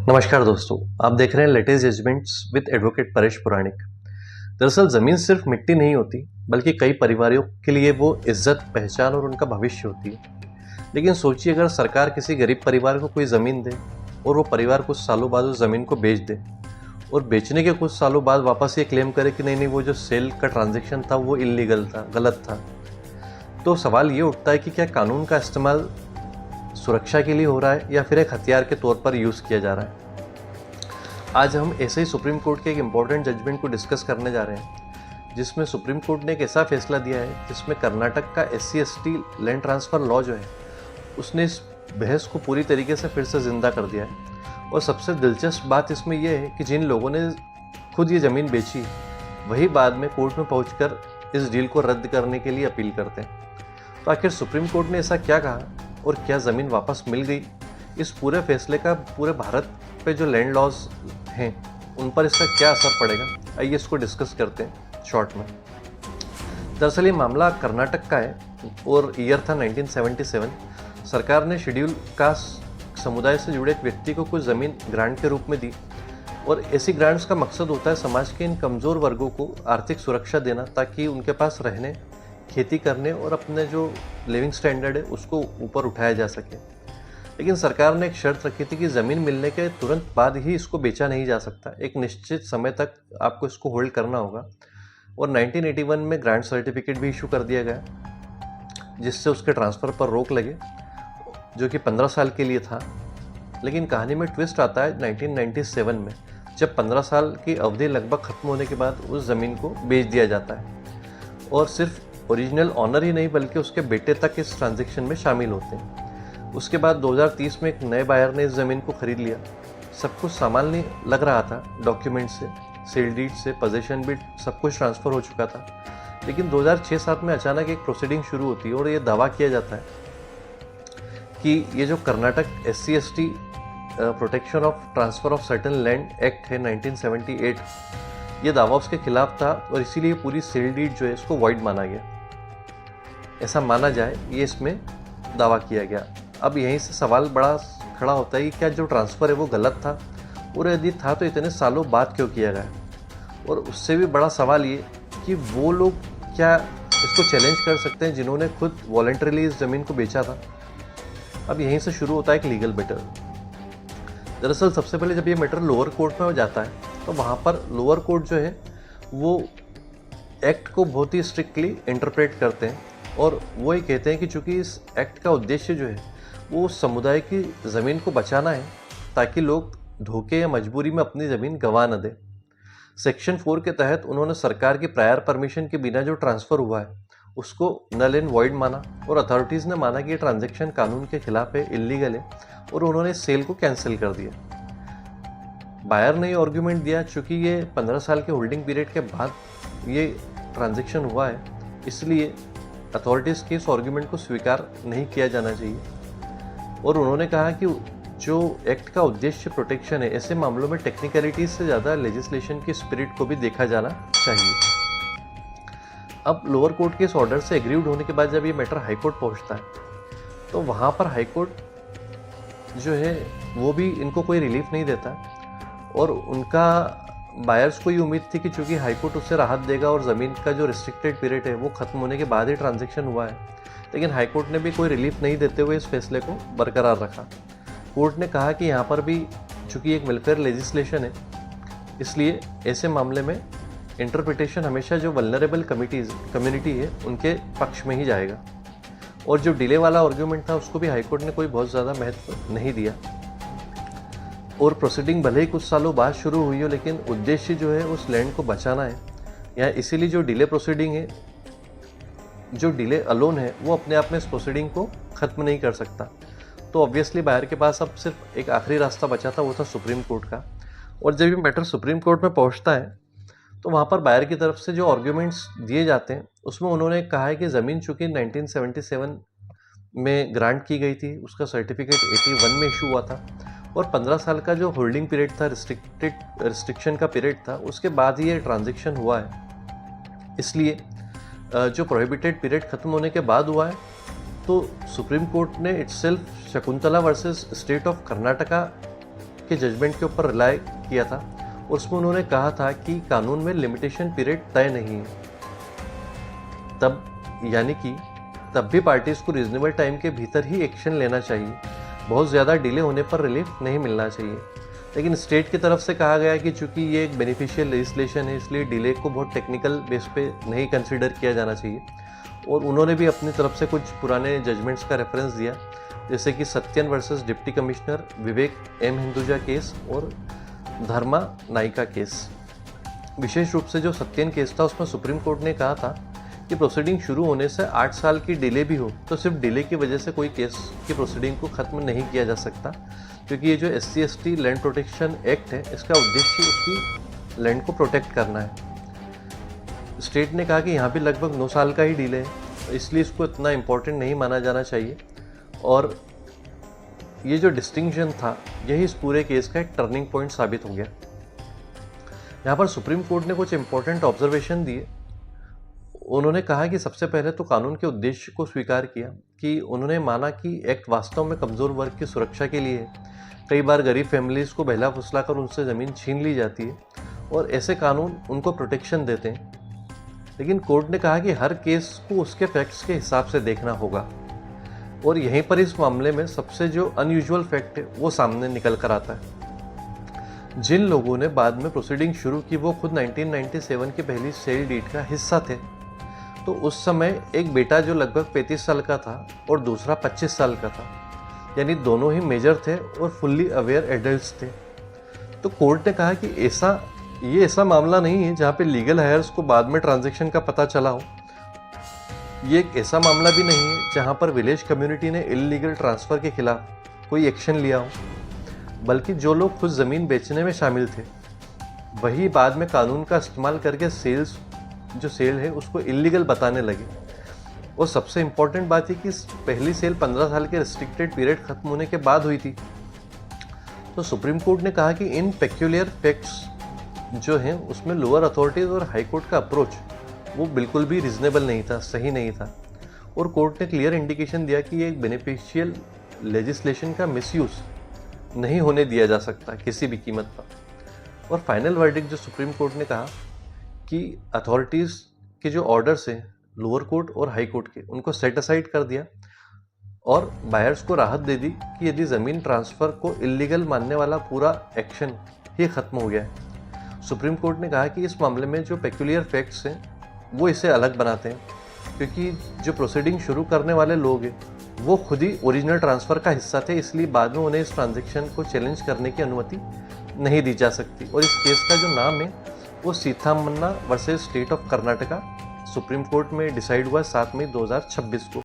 नमस्कार दोस्तों, आप देख रहे हैं latest judgments with advocate Paresh Puranik. दरअसल ज़मीन सिर्फ मिट्टी नहीं होती, बल्कि कई परिवारों के लिए वो इज्जत, पहचान और उनका भविष्य होती है। लेकिन सोचिए, अगर सरकार किसी गरीब परिवार को कोई ज़मीन दे और वो परिवार कुछ सालों बाद उस ज़मीन को बेच दे और बेचने के कुछ सालों बाद वापस ये क्लेम करे कि नहीं नहीं, वो जो सेल का ट्रांजेक्शन था वो इलीगल था, गलत था। तो सवाल ये उठता है कि क्या कानून का इस्तेमाल सुरक्षा के लिए हो रहा है या फिर एक हथियार के तौर पर यूज़ किया जा रहा है। आज हम ऐसे ही सुप्रीम कोर्ट के एक इम्पॉर्टेंट जजमेंट को डिस्कस करने जा रहे हैं, जिसमें सुप्रीम कोर्ट ने एक ऐसा फैसला दिया है जिसमें कर्नाटक का SC/ST लैंड ट्रांसफ़र लॉ जो है, उसने इस बहस को पूरी तरीके से फिर से ज़िंदा कर दिया है। और सबसे दिलचस्प बात इसमें यह है कि जिन लोगों ने खुद ये ज़मीन बेची, वही बाद में कोर्ट में पहुंचकर इस डील को रद्द करने के लिए अपील करते हैं। तो आखिर सुप्रीम कोर्ट ने ऐसा क्या कहा और क्या ज़मीन वापस मिल गई? इस पूरे फैसले का पूरे भारत पे जो लैंड लॉज हैं उन पर इसका क्या असर पड़ेगा, आइए इसको डिस्कस करते हैं शॉर्ट में। दरअसल ये मामला कर्नाटक का है और ईयर था 1977। सरकार ने शेड्यूल कास्ट समुदाय से जुड़े एक व्यक्ति को कुछ ज़मीन ग्रांट के रूप में दी और ऐसी ग्रांट्स का मकसद होता है समाज के इन कमज़ोर वर्गों को आर्थिक सुरक्षा देना, ताकि उनके पास रहने, खेती करने और अपने जो लिविंग स्टैंडर्ड है उसको ऊपर उठाया जा सके। लेकिन सरकार ने एक शर्त रखी थी कि ज़मीन मिलने के तुरंत बाद ही इसको बेचा नहीं जा सकता, एक निश्चित समय तक आपको इसको होल्ड करना होगा। और 1981 में ग्रांट सर्टिफिकेट भी इशू कर दिया गया, जिससे उसके ट्रांसफ़र पर रोक लगे, जो कि 15 साल के लिए था। लेकिन कहानी में ट्विस्ट आता है 1997 में, जब 15 साल की अवधि लगभग ख़त्म होने के बाद उस ज़मीन को बेच दिया जाता है और सिर्फ ओरिजिनल ऑनर ही नहीं बल्कि उसके बेटे तक इस ट्रांजेक्शन में शामिल होते हैं। उसके बाद 2030 में एक नए बायर ने इस ज़मीन को ख़रीद लिया। सब कुछ सामान्य लग रहा था, डॉक्यूमेंट से, सेल डीड से, पोजीशन भी सब कुछ ट्रांसफ़र हो चुका था। लेकिन 2006-07 में अचानक एक प्रोसीडिंग शुरू होती है और ये दावा किया जाता है कि ये जो Karnataka SC/ST protection of transfer of certain land act है 1978, ये दावा उसके खिलाफ था और इसीलिए पूरी सेल डीड जो है इसको वॉइड माना गया। ऐसा माना जाए, ये इसमें दावा किया गया। अब यहीं से सवाल बड़ा खड़ा होता है कि क्या जो ट्रांसफ़र है वो गलत था, और यदि था तो इतने सालों बाद क्यों किया गया। और उससे भी बड़ा सवाल ये कि वो लोग क्या इसको चैलेंज कर सकते हैं जिन्होंने खुद वॉलंटरीली इस ज़मीन को बेचा था। अब यहीं से शुरू होता है एक लीगल मैटर। दरअसल सबसे पहले जब ये मैटर लोअर कोर्ट में जाता है तो वहाँ पर लोअर कोर्ट जो है वो एक्ट को बहुत ही स्ट्रिक्टली इंटरप्रेट करते हैं और वो ये कहते हैं कि चूँकि इस एक्ट का उद्देश्य जो है वो समुदाय की ज़मीन को बचाना है, ताकि लोग धोखे या मजबूरी में अपनी ज़मीन गंवा न दें। सेक्शन 4 के तहत उन्होंने सरकार की प्रायर परमिशन के बिना जो ट्रांसफ़र हुआ है उसको नल एंड वॉइड माना और अथॉरिटीज़ ने माना कि ये ट्रांजैक्शन कानून के खिलाफ है, इलीगल है, और उन्होंने सेल को कैंसिल कर दिया। बायर ने ये आर्गूमेंट दिया, चूँकि ये 15 साल के होल्डिंग पीरियड के बाद ये ट्रांजैक्शन हुआ है, इसलिए अथॉरिटीज़ के इस आर्गूमेंट को स्वीकार नहीं किया जाना चाहिए। और उन्होंने कहा कि जो एक्ट का उद्देश्य प्रोटेक्शन है, ऐसे मामलों में टेक्निकलिटीज से ज़्यादा लेजिस्लेशन की स्पिरिट को भी देखा जाना चाहिए। अब लोअर कोर्ट के इस ऑर्डर से एग्रीड होने के बाद जब ये मैटर हाई कोर्ट पहुंचता है तो वहाँ पर हाई कोर्ट जो है वो भी इनको कोई रिलीफ नहीं देता और उनका बायर्स को ये उम्मीद थी कि चूँकि हाई कोर्ट उससे राहत देगा और ज़मीन का जो रिस्ट्रिक्टेड पीरियड है वो ख़त्म होने के बाद ही ट्रांजेक्शन हुआ है, लेकिन हाई कोर्ट ने भी कोई रिलीफ नहीं देते हुए इस फैसले को बरकरार रखा। कोर्ट ने कहा कि यहाँ पर भी चूँकि एक वेलफेयर लेजिस्लेशन है, इसलिए ऐसे मामले में इंटरप्रिटेशन हमेशा जो वल्नरेबल कम्युनिटी है उनके पक्ष में ही जाएगा। और जो डिले वाला आर्गूमेंट था उसको भी हाई कोर्ट ने कोई बहुत ज़्यादा महत्व नहीं दिया। और प्रोसीडिंग भले ही कुछ सालों बाद शुरू हुई हो, लेकिन उद्देश्य जो है उस लैंड को बचाना है। या इसीलिए जो डिले प्रोसीडिंग है, जो डिले अलोन है, वो अपने आप में इस प्रोसीडिंग को ख़त्म नहीं कर सकता। तो ऑब्वियसली बायर के पास अब सिर्फ एक आखिरी रास्ता बचा था, वो था सुप्रीम कोर्ट का। और जब ये मैटर सुप्रीम कोर्ट में पहुंचता है तो वहाँ पर बायर की तरफ से जो आर्ग्यूमेंट्स दिए जाते हैं उसमें उन्होंने कहा है कि ज़मीन चूँकि 1977 में ग्रांट की गई थी, उसका सर्टिफिकेट 81 में इशू हुआ था और 15 साल का जो होल्डिंग पीरियड था, रिस्ट्रिक्शन का पीरियड था, उसके बाद ही ये ट्रांजेक्शन हुआ है। इसलिए जो प्रोहिबिटेड पीरियड ख़त्म होने के बाद हुआ है, तो सुप्रीम कोर्ट ने itself Shakuntala versus State of Karnataka के जजमेंट के ऊपर रिलाई किया था। उसमें उन्होंने कहा था कि कानून में लिमिटेशन पीरियड तय नहीं है, तब भी पार्टीज को रीजनेबल टाइम के भीतर ही एक्शन लेना चाहिए। बहुत ज़्यादा डिले होने पर रिलीफ नहीं मिलना चाहिए। लेकिन स्टेट की तरफ से कहा गया कि चूंकि ये एक बेनिफिशियल लेजिस्लेशन है, इसलिए डिले को बहुत टेक्निकल बेस पे नहीं कंसिडर किया जाना चाहिए। और उन्होंने भी अपनी तरफ से कुछ पुराने जजमेंट्स का रेफरेंस दिया, जैसे कि सत्यन वर्सेस डिप्टी कमिश्नर विवेक एम हिंदुजा केस और धर्मा नाइका केस। विशेष रूप से जो सत्यन केस था, उसमें सुप्रीम कोर्ट ने कहा था कि प्रोसीडिंग शुरू होने से 8 साल की डिले भी हो तो सिर्फ डिले की वजह से कोई केस की प्रोसीडिंग को ख़त्म नहीं किया जा सकता, क्योंकि ये जो SC/ST लैंड प्रोटेक्शन एक्ट है, इसका उद्देश्य उसकी लैंड को प्रोटेक्ट करना है। स्टेट ने कहा कि यहाँ भी लगभग 9 साल का ही डिले है, इसलिए इसको इतना इम्पोर्टेंट नहीं माना जाना चाहिए। और ये जो डिस्टिंक्शन था, यही इस पूरे केस का एक टर्निंग पॉइंट साबित हो गया। यहाँ पर सुप्रीम कोर्ट ने कुछ इंपॉर्टेंट ऑब्जर्वेशन दिए। उन्होंने कहा कि सबसे पहले तो कानून के उद्देश्य को स्वीकार किया कि उन्होंने माना कि एक्ट वास्तव में कमज़ोर वर्ग की सुरक्षा के लिए है। कई बार गरीब फैमिलीज़ को बहला फुसला कर उनसे ज़मीन छीन ली जाती है और ऐसे कानून उनको प्रोटेक्शन देते हैं। लेकिन कोर्ट ने कहा कि हर केस को उसके फैक्ट्स के हिसाब से देखना होगा, और यहीं पर इस मामले में सबसे जो अनयूजुअल फैक्ट है वो सामने निकल कर आता है। जिन लोगों ने बाद में प्रोसीडिंग शुरू की वो खुद 1997 की पहली सेल डीड का हिस्सा थे। तो उस समय एक बेटा जो लगभग 35 साल का था और दूसरा 25 साल का था, यानी दोनों ही मेजर थे और फुल्ली अवेयर एडल्ट्स थे। तो कोर्ट ने कहा कि ये ऐसा मामला नहीं है जहाँ पे लीगल हायर्स को बाद में ट्रांजैक्शन का पता चला हो। ये एक ऐसा मामला भी नहीं है जहाँ पर विलेज कम्युनिटी ने इल्लीगल ट्रांसफ़र के खिलाफ कोई एक्शन लिया हो, बल्कि जो लोग खुद ज़मीन बेचने में शामिल थे वही बाद में कानून का इस्तेमाल करके सेल है उसको इल्लीगल बताने लगे। और सबसे इम्पॉर्टेंट बात है कि पहली सेल 15 साल के रिस्ट्रिक्टेड पीरियड खत्म होने के बाद हुई थी। तो सुप्रीम कोर्ट ने कहा कि इन पेक्यूलियर फैक्ट्स जो हैं उसमें लोअर अथॉरिटीज़ और हाई कोर्ट का अप्रोच वो बिल्कुल भी रीजनेबल नहीं था, सही नहीं था। और कोर्ट ने क्लियर इंडिकेशन दिया कि ये एक बेनिफिशियल लेजिस्लेशन का मिसयूज़ नहीं होने दिया जा सकता किसी भी कीमत पर। और फाइनल वर्डिक्ट जो सुप्रीम कोर्ट ने कहा कि अथॉरिटीज़ के जो ऑर्डर्स हैं लोअर कोर्ट और हाई कोर्ट के, उनको सेट असाइड कर दिया और बायर्स को राहत दे दी कि यदि ज़मीन ट्रांसफ़र को इल्लीगल मानने वाला पूरा एक्शन ही ख़त्म हो गया है। सुप्रीम कोर्ट ने कहा कि इस मामले में जो पेक्यूलियर फैक्ट्स हैं वो इसे अलग बनाते हैं, क्योंकि जो प्रोसीडिंग शुरू करने वाले लोग हैं वो खुद ही ओरिजिनल ट्रांसफ़र का हिस्सा थे, इसलिए बाद में उन्हें इस ट्रांजैक्शन को चैलेंज करने की अनुमति नहीं दी जा सकती। और इस केस का जो नाम है वो Seethamanna versus State of Karnataka Supreme Court में डिसाइड हुआ 7 मई 2026 को।